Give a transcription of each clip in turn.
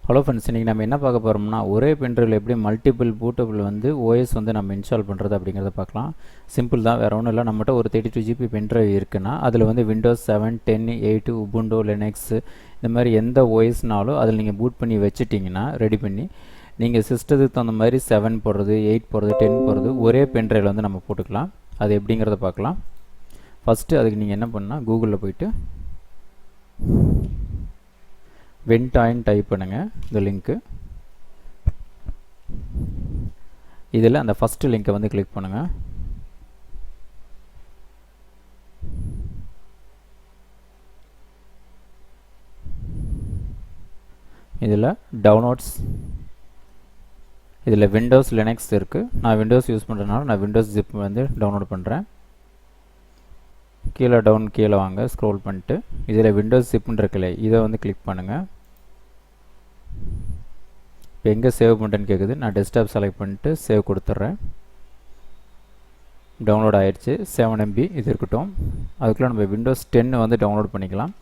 Hello friends, இன்றைக்கி நம்ம என்ன பார்க்க போகிறோம்னா ஒரே பென்ட்ரைவில் எப்படி மல்டிபிள் பூட்டபிள் வந்து ஓஎஸ் வந்து நம்ம இன்ஸ்டால் பண்ணுறது அப்படிங்கிறத பார்க்கலாம். சிம்பிள் தான், வேறு ஒன்றும் இல்லை. நம்மகிட்ட ஒரு 32 GB பென்ட்ரைவ் இருக்குன்னா அதில் வந்து விண்டோஸ் 7, 10, 8, உபுண்டோ, லினக்ஸ் இந்த மாதிரி எந்த ஓஎஸ்னாலும் அதில் நீங்கள் பூட் பண்ணி வச்சுட்டிங்கன்னா ரெடி பண்ணி நீங்கள் சிஸ்டத்துக்கு தகுந்த மாதிரி 7 போடுறது, 8 போடுறது, 10 போடுறது ஒரே பென்ட்ரைவில் வந்து நம்ம போட்டுக்கலாம். அது எப்படிங்கிறத பார்க்கலாம். ஃபஸ்ட்டு அதுக்கு நீங்கள் என்ன பண்ணால் கூகுளில் போய்ட்டு வென்டாய்ன்னு டைப் பண்ணுங்கள். இந்த லிங்க்கு இதில் அந்த ஃபஸ்ட்டு லிங்க்கை வந்து கிளிக் பண்ணுங்கள். இதில் டவுன்லோட்ஸ், இதில் விண்டோஸ் லினக்ஸ் இருக்குது. நான் விண்டோஸ் யூஸ் பண்ணுறதுனால நான் விண்டோஸ் ஜிப் வந்து டவுன்லோட் பண்ணுறேன். கீழே வாங்க, ஸ்க்ரோல் பண்ணிட்டு இதில் விண்டோஸ் ஜிப்னு இருக்குல்ல, இதை வந்து கிளிக் பண்ணுங்கள். இப்போ எங்கே சேவ் பண்ணுறேன்னு கேட்குது. நான் டெஸ்க்டாப் செலக்ட் பண்ணிட்டு சேவ் கொடுத்துட்றேன். டவுன்லோட் ஆகிடுச்சு. 7 MB இது இருக்கட்டும். அதுக்குள்ளே நம்ம விண்டோஸ் 10 வந்து டவுன்லோட் பண்ணிக்கலாம்.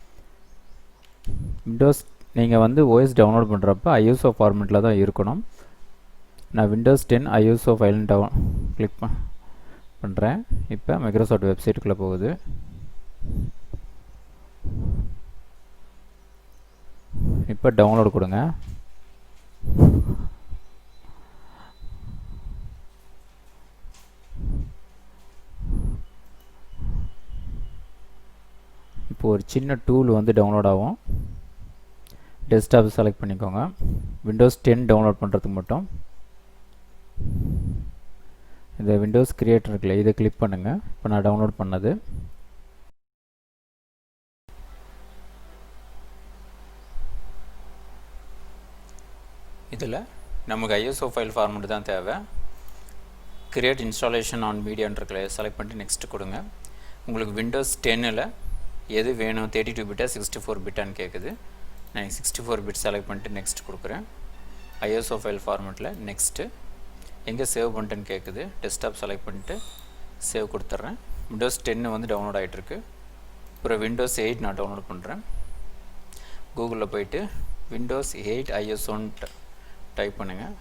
விண்டோஸ் நீங்கள் வந்து ஓஎஸ் டவுன்லோட் பண்ணுறப்ப ஐஎஸ்ஓ ஃபார்மெட்டில் தான் இருக்கணும். நான் விண்டோஸ் 10 ஐஎஸ்ஓ ஃபைல்னு கிளிக் பண்ணுறேன். இப்போ மைக்ரோசாஃப்ட் வெப்சைட்டுக்குள்ளே போகுது. இப்போ டவுன்லோட் கொடுங்க. இப்போ ஒரு சின்ன டூல் வந்து டவுன்லோட் ஆகும். டெஸ்க்டாப் செலக்ட் பண்ணிக்கோங்க. விண்டோஸ் 10 டவுன்லோட் பண்ணுறதுக்கு மட்டும் இந்த விண்டோஸ் கிரியேட்டர் இருக்குல்ல, இதை கிளிக் பண்ணுங்கள். இப்போ நான் டவுன்லோட் பண்ணது. இதில் நமக்கு ஐஎஸ்ஓ ஃபைல் ஃபார்மெட் தான் தேவை. கிரியேட் இன்ஸ்டாலேஷன் ஆன் மீடியான்னு இருக்குல்ல, செலக்ட் பண்ணிட்டு நெக்ஸ்ட் கொடுங்க. உங்களுக்கு விண்டோஸ் 10ல் எது வேணும், 32 பிட்டா 64 பிட்டான்னு கேட்குது. நான் 64 பிட் செலக்ட் பண்ணிட்டு நெக்ஸ்ட் கொடுக்குறேன். ஐஎஸ்ஓ ஃபைல் ஃபார்மெட்டில் நெக்ஸ்ட்டு எங்கே சேவ் பண்ணிட்டேன்னு கேட்குது. டெஸ்க்டாப் செலக்ட் பண்ணிட்டு சேவ் கொடுத்துட்றேன். விண்டோஸ் 10 வந்து டவுன்லோட் ஆகிட்டுருக்கு. அப்புறம் விண்டோஸ் 8 நான் டவுன்லோட் பண்ணுறேன். கூகுளில் போயிட்டு விண்டோஸ் 8 ஐஎஸ்ஓன்னு டைப் பண்ணுங்கள்.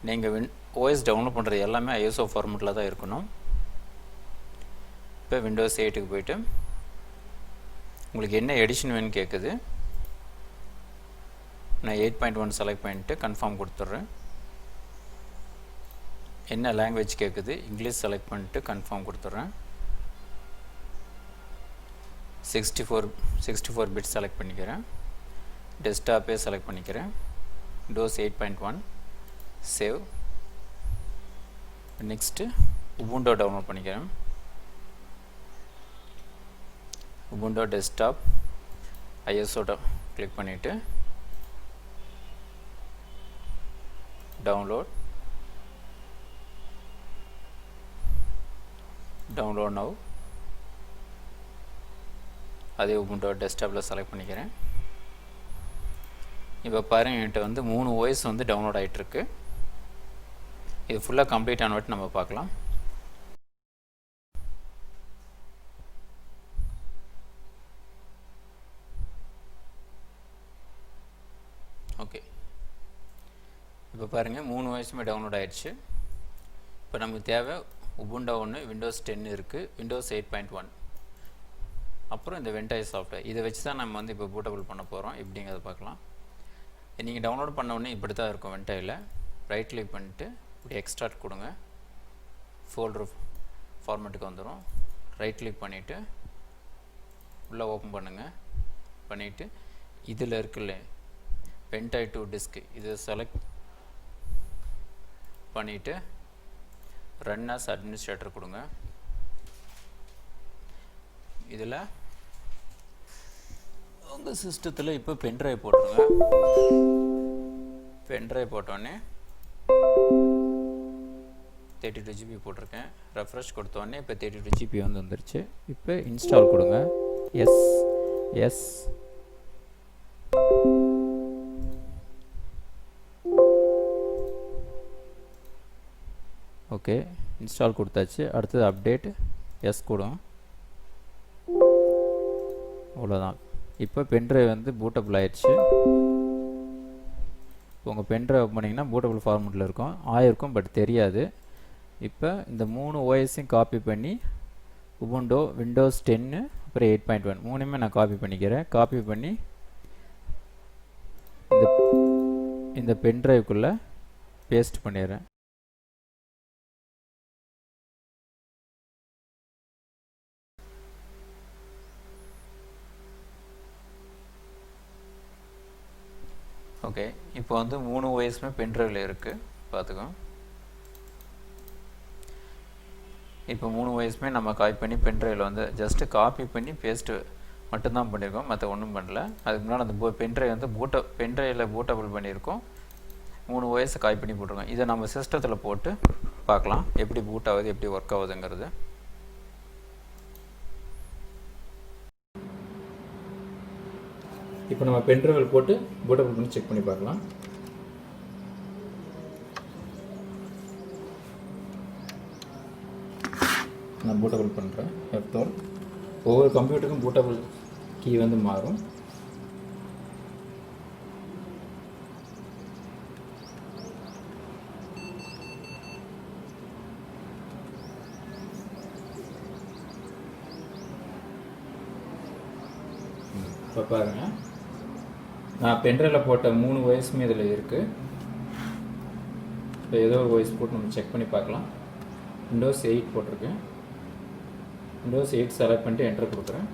நீங்கள் ஓஎஸ் டவுன்லோட் பண்ணுறது எல்லாமே ஐஎஸ்ஓ ஃபார்மெட்டில் தான் இருக்கணும். இப்போ விண்டோஸ் 8க்கு போய்ட்டு உங்களுக்கு என்ன எடிஷன் வேணும்னு கேட்குது. நான் 8.1 செலக்ட் பண்ணிட்டு கன்ஃபார்ம் கொடுத்துட்றேன். என்ன லாங்குவேஜ் கேட்குது, இங்கிலீஷ் செலக்ட் பண்ணிட்டு கன்ஃபார்ம் கொடுத்துட்றேன். 64 பிட் செலக்ட் பண்ணிக்கிறேன். டெஸ்க்டாப்பே செலக்ட் பண்ணிக்கிறேன். Windows 8.1 save. நெக்ஸ்ட்டு உபுண்டோ டவுன்லோட் பண்ணிக்கிறேன். உபுண்டோ டெஸ்க்டாப் ஐஎஸ்ஓ கிளிக் பண்ணிவிட்டு டவுன்லோட் நவ். அதே உபுண்டோ டெஸ்க்டாப்பில் செலக்ட் பண்ணிக்கிறேன். இப்போ பாருங்கள், என்கிட்ட வந்து 3 ஓஎஸ் வந்து டவுன்லோட் ஆகிட்டுருக்கு. இது ஃபுல்லாக கம்ப்ளீட் ஆனவட்டு நம்ம பார்க்கலாம். ஓகே, இப்போ பாருங்கள் 3 ஓஎஸுமே டவுன்லோட் ஆகிடுச்சு. இப்போ நமக்கு தேவை உபுண்டோ 1, விண்டோஸ் 10 இருக்குது, விண்டோஸ் 8.1, அப்புறம் இந்த வென்டாய் சாஃப்ட்வேர். இதை வச்சு தான் நம்ம வந்து இப்போ பூட்டபிள் பண்ண போகிறோம். எப்படிங்கிறத பார்க்கலாம். நீங்கள் டவுன்லோட் பண்ண உடனே இப்படி தான் இருக்கும். வென்டாயில் ரைட் கிளிக் பண்ணிட்டு இப்படி எக்ஸ்ட்ராக்ட் கொடுங்க. ஃபோல்டர் ஃபார்மேட்டுக்கு வந்துடும். ரைட் கிளிக் பண்ணிவிட்டு உள்ளே ஓப்பன் பண்ணுங்கள். பண்ணிவிட்டு இதில் இருக்குல்ல வென்டாய் டு டிஸ்க், இதை செலக்ட் பண்ணிவிட்டு ரன் ஆஸ் அட்மினிஸ்ட்ரேட்டர் கொடுங்க. இதில் உங்கள் சிஸ்டத்தில் இப்போ பென்ட்ரைவ் போட்டுருங்க. பென்ட்ரைவ் போட்டோடனே 32 GB போட்டிருக்கேன். ரெஃப்ரெஷ் கொடுத்தோடனே இப்போ 32 GB வந்து வந்துருச்சு. இப்போ இன்ஸ்டால் கொடுங்க. எஸ் ஓகே, இன்ஸ்டால் கொடுத்தாச்சு. அடுத்தது அப்டேட் எஸ் கொடுங்க. அவ்வளோதான். இப்போ பென்ட்ரைவ் வந்து பூட்டபிள் ஆயிடுச்சு. உங்கள் பென்ட்ரைவ் பண்ணிங்கன்னா பூட்டபிள் ஃபார்மெட்டில் இருக்கும் ஆயிருக்கும், பட் தெரியாது. இப்போ இந்த 3 ஓஎஸையும் காப்பி பண்ணி உபுண்டோ, விண்டோஸ் 10 அப்புறம் 8.1 மூணுமே நான் காப்பி பண்ணிக்கிறேன். காப்பி பண்ணி இந்த பென்ட்ரைவுக்குள்ளே பேஸ்ட் பண்ணிடுறேன். ஓகே, இப்போ வந்து 3 ஓஎஸ்மே பென்ட்ரைவில் இருக்குது, பார்த்துக்கோ. இப்போ 3 ஓஎஸ்மே நம்ம காப்பி பண்ணி பென்ட்ரைவில் வந்து ஜஸ்ட்டு காப்பி பண்ணி பேஸ்ட்டு மட்டும்தான் பண்ணியிருக்கோம், மற்ற ஒன்றும் பண்ணல. அதுக்கு முன்னாடி அந்த பென்ட்ரைவ் வந்து பென்ட்ரைவில் பூட்டபிள் பண்ணியிருக்கோம். 3 ஓஎஸை காப்பி பண்ணி போட்டிருக்கோம். இதை நம்ம சிஸ்டத்தில் போட்டு பார்க்கலாம் எப்படி பூட் ஆகுது, எப்படி ஒர்க் ஆகுதுங்கிறது. இப்போ நம்ம பென்ட்ரைவில் போட்டு பூட்டபிள் பண்ணி செக் பண்ணி பார்க்கலாம். நான் பூட்டபிள் பண்ணுறேன். F12 ஒவ்வொரு கம்ப்யூட்டருக்கும் பூட்டபிள் கீ வந்து மாறும். இப்போ பாருங்கள், நான் பென்ட்ரைவில் போட்ட 3 ஓஎஸ்மே இதில் இருக்குது. இப்போ ஏதோ ஒரு ஓஎஸ் போட்டு நம்ம செக் பண்ணி பார்க்கலாம். விண்டோஸ் 8 போட்டிருக்கேன். விண்டோஸ் 8 செலக்ட் பண்ணிட்டு என்டர் கொடுக்குறேன்.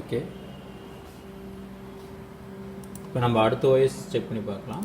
ஓகே, இப்போ நம்ம அடுத்த ஓஎஸ் செக் பண்ணி பார்க்கலாம்.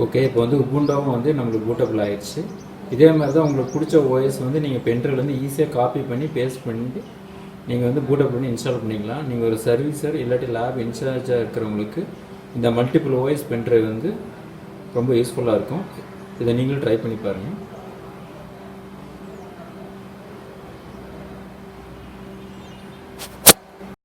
ஓகே, இப்போ வந்து உபுண்டாவும் வந்து நம்மளுக்கு பூட்டபிள் ஆகிடுச்சு. இதே மாதிரி தான் உங்களுக்கு பிடிச்ச ஓஎஸ் வந்து நீங்கள் பென்ட்ரைவ்லேருந்து ஈஸியாக காப்பி பண்ணி பேஸ்ட் பண்ணிட்டு நீங்கள் வந்து பூட்டபிள் பண்ணி இன்ஸ்டால் பண்ணிக்கலாம். நீங்கள் ஒரு சர்வீஸர் இல்லாட்டி லேப் இன்சார்ஜாக இருக்கிறவங்களுக்கு இந்த மல்டிபிள் ஓஎஸ் பென்ட்ரைவ் வந்து ரொம்ப யூஸ்ஃபுல்லாக இருக்கும். இதை நீங்களும் ட்ரை பண்ணி பாருங்கள்.